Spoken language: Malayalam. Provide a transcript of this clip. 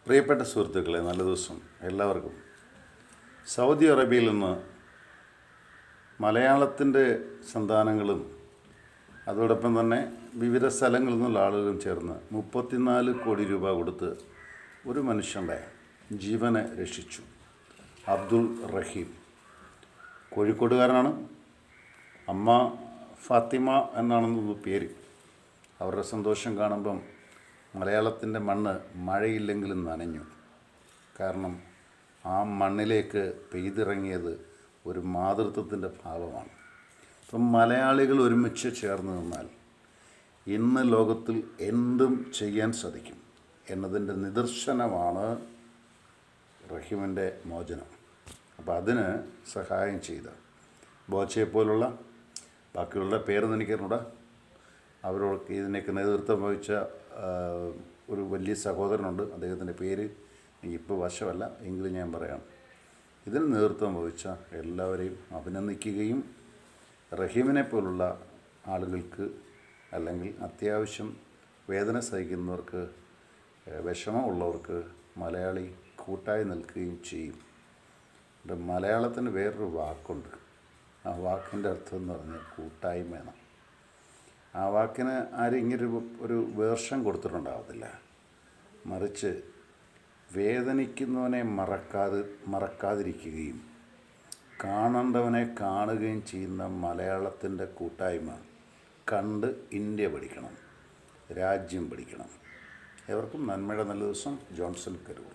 പ്രിയപ്പെട്ട സുഹൃത്തുക്കളെ, നല്ല ദിവസം എല്ലാവർക്കും. സൗദി അറേബ്യയിൽ നിന്ന് മലയാളത്തിൻ്റെ സന്താനങ്ങളും അതോടൊപ്പം തന്നെ വിവിധ സ്ഥലങ്ങളിൽ നിന്നുള്ള ആളുകളും ചേർന്ന് 34 കോടി രൂപ കൊടുത്ത് ഒരു മനുഷ്യൻ്റെ ജീവനെ രക്ഷിച്ചു. അബ്ദുൾ റഹീം കോഴിക്കോടുകാരനാണ്. അമ്മ ഫാത്തിമ എന്നാണെന്ന് പേര്. അവരുടെ സന്തോഷം കാണുമ്പം മലയാളത്തിൻ്റെ മണ്ണ് മഴയില്ലെങ്കിലും നനഞ്ഞു. കാരണം ആ മണ്ണിലേക്ക് പെയ്തിറങ്ങിയത് ഒരു മാതൃത്വത്തിൻ്റെ ഭാവമാണ്. അപ്പം മലയാളികൾ ഒരുമിച്ച് ചേർന്ന് നിന്നാൽ ഇന്ന് ലോകത്തിൽ എന്തും ചെയ്യാൻ സാധിക്കും എന്നതിൻ്റെ നിദർശനമാണ് റഹീമിൻ്റെ മോചനം. അപ്പോൾ അതിന് സഹായം ചെയ്ത ബോച്ചയെപ്പോലുള്ള ബാക്കിയുള്ള പേരൊന്നും എനിക്കറിഞ്ഞൂടാ, അവരോട് ഇതിനൊക്കെ നേതൃത്വം വഹിച്ച ഒരു വലിയ സഹോദരനുണ്ട്. അദ്ദേഹത്തിൻ്റെ പേര് ഇപ്പോൾ വശമല്ല, എങ്കിലും ഞാൻ പറയാം. ഇതിന് നേതൃത്വം വഹിച്ച എല്ലാവരെയും അഭിനന്ദിക്കുകയും റഹീമിനെ പോലുള്ള ആളുകൾക്ക് അല്ലെങ്കിൽ അത്യാവശ്യം വേദന സഹിക്കുന്നവർക്ക്, വിഷമമുള്ളവർക്ക് മലയാളി കൂട്ടായി നിൽക്കുകയും ചെയ്യും. മലയാളത്തിന് വേറൊരു വാക്കുണ്ട്. ആ വാക്കിൻ്റെ അർത്ഥം എന്ന് പറഞ്ഞാൽ കൂട്ടായ്മ എന്നാണ്. ആ വാക്കിന് ആരും ഇങ്ങനെ ഒരു വേർഷൻ കൊടുത്തിട്ടുണ്ടാകത്തില്ല. മറിച്ച് വേദനിക്കുന്നവനെ മറക്കാതിരിക്കുകയും കാണേണ്ടവനെ കാണുകയും ചെയ്യുന്ന മലയാളത്തിൻ്റെ കൂട്ടായ്മ കണ്ട് ഇന്ത്യ പഠിക്കണം, രാജ്യം പഠിക്കണം. എവർക്കും നന്മയുടെ നല്ല ദിവസം. ജോൺസൺ കരൂർ.